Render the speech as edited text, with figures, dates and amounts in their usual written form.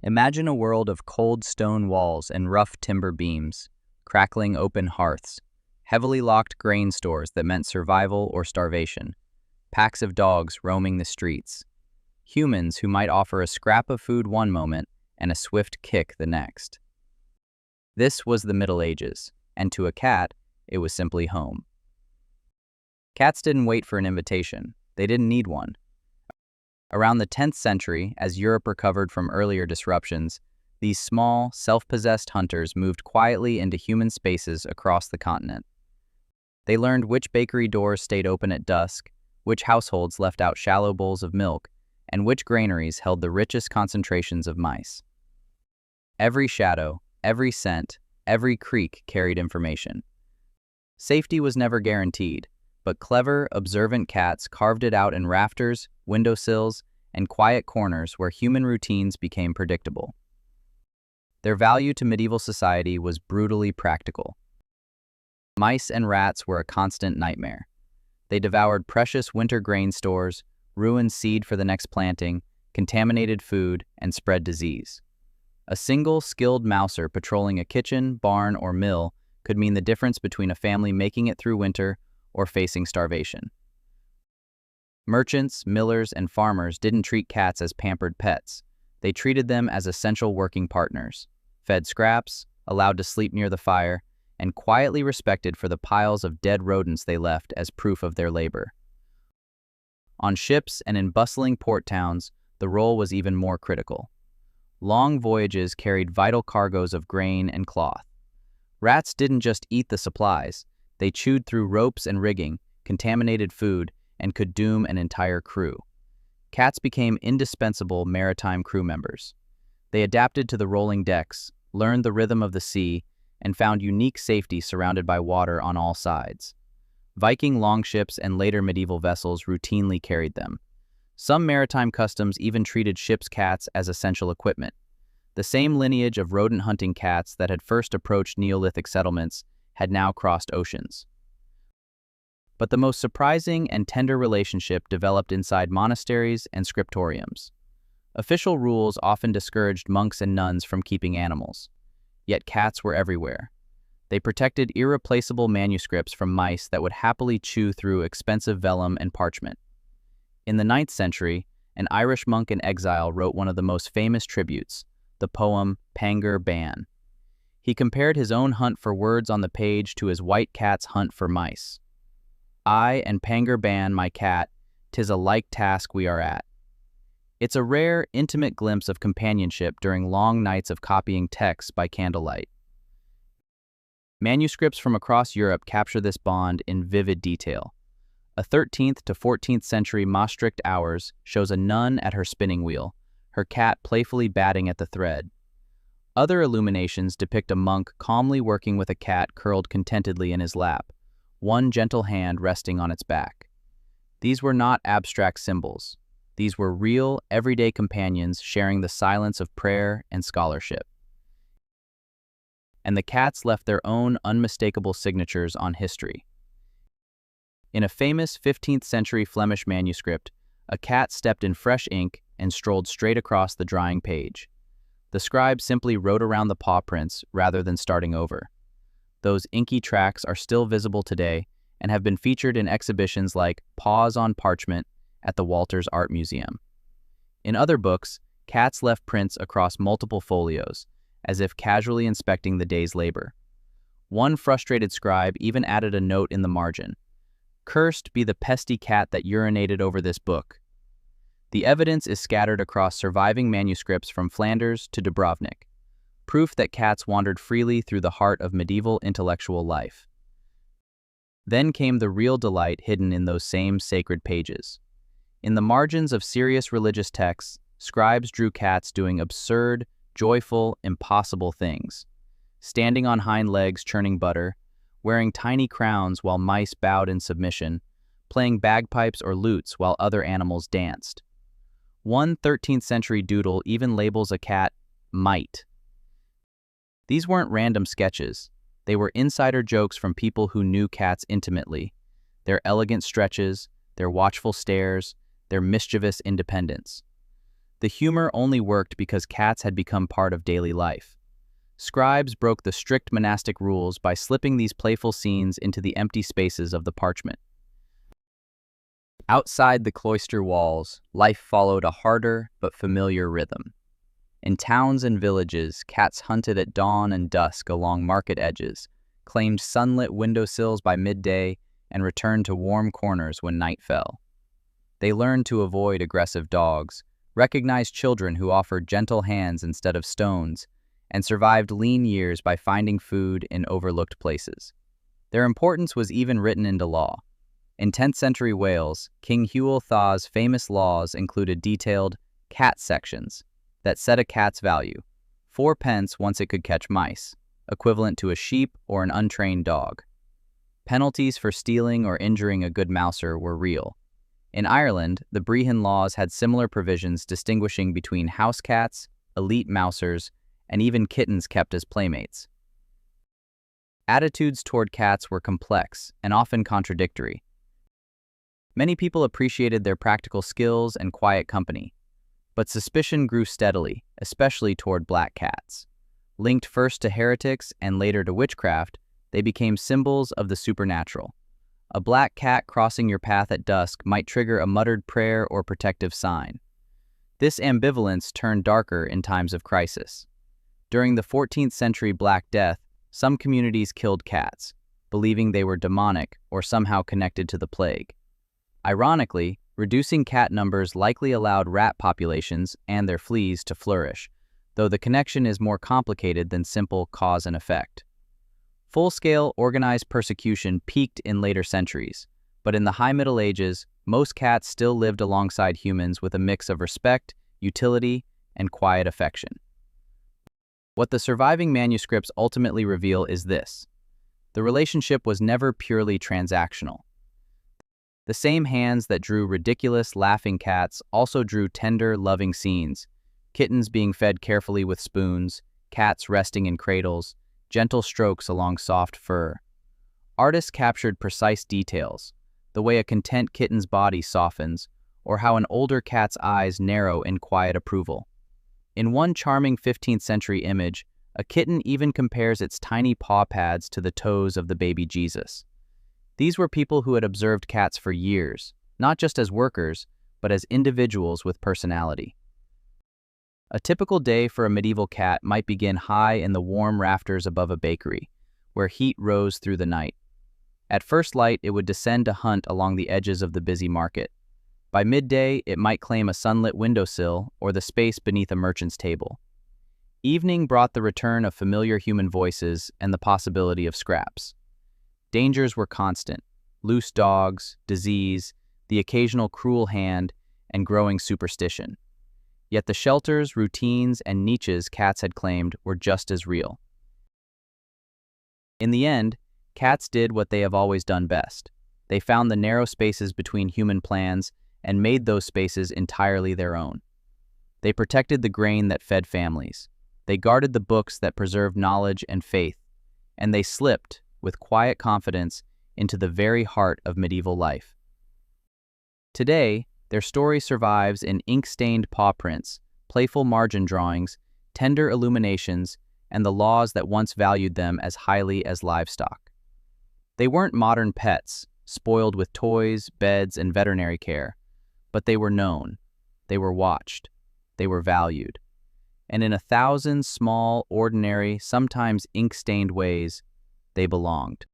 Imagine a world of cold stone walls and rough timber beams, crackling open hearths, heavily locked grain stores that meant survival or starvation, packs of dogs roaming the streets, humans who might offer a scrap of food one moment and a swift kick the next. This was the Middle Ages, and to a cat, it was simply home. Cats didn't wait for an invitation. They didn't need one. Around the 10th century, as Europe recovered from earlier disruptions, these small, self-possessed hunters moved quietly into human spaces across the continent. They learned which bakery doors stayed open at dusk, which households left out shallow bowls of milk, and which granaries held the richest concentrations of mice. Every shadow, every scent, every creak carried information. Safety was never guaranteed, but clever, observant cats carved it out in rafters, windowsills, and quiet corners where human routines became predictable. Their value to medieval society was brutally practical. Mice and rats were a constant nightmare. They devoured precious winter grain stores, ruined seed for the next planting, contaminated food, and spread disease. A single skilled mouser patrolling a kitchen, barn, or mill could mean the difference between a family making it through winter or facing starvation. Merchants, millers, and farmers didn't treat cats as pampered pets. They treated them as essential working partners, fed scraps, allowed to sleep near the fire, and quietly respected for the piles of dead rodents they left as proof of their labor. On ships and in bustling port towns, the role was even more critical. Long voyages carried vital cargoes of grain and cloth. Rats didn't just eat the supplies. They chewed through ropes and rigging, contaminated food, and could doom an entire crew. Cats became indispensable maritime crew members. They adapted to the rolling decks, learned the rhythm of the sea, and found unique safety surrounded by water on all sides. Viking longships and later medieval vessels routinely carried them. Some maritime customs even treated ships' cats as essential equipment. The same lineage of rodent-hunting cats that had first approached Neolithic settlements had now crossed oceans. But the most surprising and tender relationship developed inside monasteries and scriptoriums. Official rules often discouraged monks and nuns from keeping animals. Yet cats were everywhere. They protected irreplaceable manuscripts from mice that would happily chew through expensive vellum and parchment. In the 9th century, an Irish monk in exile wrote one of the most famous tributes, the poem Pangur Ban. He compared his own hunt for words on the page to his white cat's hunt for mice. I and Pangur Ban, my cat, 'tis a like task we are at. It's a rare, intimate glimpse of companionship during long nights of copying texts by candlelight. Manuscripts from across Europe capture this bond in vivid detail. A 13th to 14th century Maastricht Hours shows a nun at her spinning wheel, her cat playfully batting at the thread. Other illuminations depict a monk calmly working with a cat curled contentedly in his lap, one gentle hand resting on its back. These were not abstract symbols. These were real, everyday companions sharing the silence of prayer and scholarship. And the cats left their own unmistakable signatures on history. In a famous 15th century Flemish manuscript, a cat stepped in fresh ink and strolled straight across the drying page. The scribe simply wrote around the paw prints rather than starting over. Those inky tracks are still visible today and have been featured in exhibitions like Paws on Parchment at the Walters Art Museum. In other books, cats left prints across multiple folios, as if casually inspecting the day's labor. One frustrated scribe even added a note in the margin. "Cursed be the pesty cat that urinated over this book." The evidence is scattered across surviving manuscripts from Flanders to Dubrovnik, proof that cats wandered freely through the heart of medieval intellectual life. Then came the real delight hidden in those same sacred pages. In the margins of serious religious texts, scribes drew cats doing absurd, joyful, impossible things. Standing on hind legs churning butter, wearing tiny crowns while mice bowed in submission, playing bagpipes or lutes while other animals danced. One 13th century doodle even labels a cat "might." These weren't random sketches. They were insider jokes from people who knew cats intimately. Their elegant stretches, their watchful stares, their mischievous independence. The humor only worked because cats had become part of daily life. Scribes broke the strict monastic rules by slipping these playful scenes into the empty spaces of the parchment. Outside the cloister walls, life followed a harder but familiar rhythm. In towns and villages, cats hunted at dawn and dusk along market edges, claimed sunlit windowsills by midday, and returned to warm corners when night fell. They learned to avoid aggressive dogs, recognized children who offered gentle hands instead of stones, and survived lean years by finding food in overlooked places. Their importance was even written into law. In 10th century Wales, King Hywel Dda's famous laws included detailed cat sections that set a cat's value, 4 pence once it could catch mice, equivalent to a sheep or an untrained dog. Penalties for stealing or injuring a good mouser were real. In Ireland, the Brehon laws had similar provisions distinguishing between house cats, elite mousers, and even kittens kept as playmates. Attitudes toward cats were complex and often contradictory. Many people appreciated their practical skills and quiet company, but suspicion grew steadily, especially toward black cats. Linked first to heretics and later to witchcraft, they became symbols of the supernatural. A black cat crossing your path at dusk might trigger a muttered prayer or protective sign. This ambivalence turned darker in times of crisis. During the 14th century Black Death, some communities killed cats, believing they were demonic or somehow connected to the plague. Ironically, reducing cat numbers likely allowed rat populations and their fleas to flourish, though the connection is more complicated than simple cause and effect. Full-scale organized persecution peaked in later centuries, but in the High Middle Ages, most cats still lived alongside humans with a mix of respect, utility, and quiet affection. What the surviving manuscripts ultimately reveal is this: the relationship was never purely transactional. The same hands that drew ridiculous, laughing cats also drew tender, loving scenes, kittens being fed carefully with spoons, cats resting in cradles, gentle strokes along soft fur. Artists captured precise details, the way a content kitten's body softens, or how an older cat's eyes narrow in quiet approval. In one charming 15th century image, a kitten even compares its tiny paw pads to the toes of the baby Jesus. These were people who had observed cats for years, not just as workers, but as individuals with personality. A typical day for a medieval cat might begin high in the warm rafters above a bakery, where heat rose through the night. At first light, it would descend to hunt along the edges of the busy market. By midday, it might claim a sunlit windowsill or the space beneath a merchant's table. Evening brought the return of familiar human voices and the possibility of scraps. Dangers were constant: loose dogs, disease, the occasional cruel hand, and growing superstition. Yet the shelters, routines, and niches cats had claimed were just as real. In the end, cats did what they have always done best. They found the narrow spaces between human plans and made those spaces entirely their own. They protected the grain that fed families. They guarded the books that preserved knowledge and faith. And they slipped, with quiet confidence, into the very heart of medieval life. Today, their story survives in ink-stained paw prints, playful margin drawings, tender illuminations, and the laws that once valued them as highly as livestock. They weren't modern pets, spoiled with toys, beds, and veterinary care, but they were known, they were watched, they were valued. And in 1,000 small, ordinary, sometimes ink-stained ways, they belonged.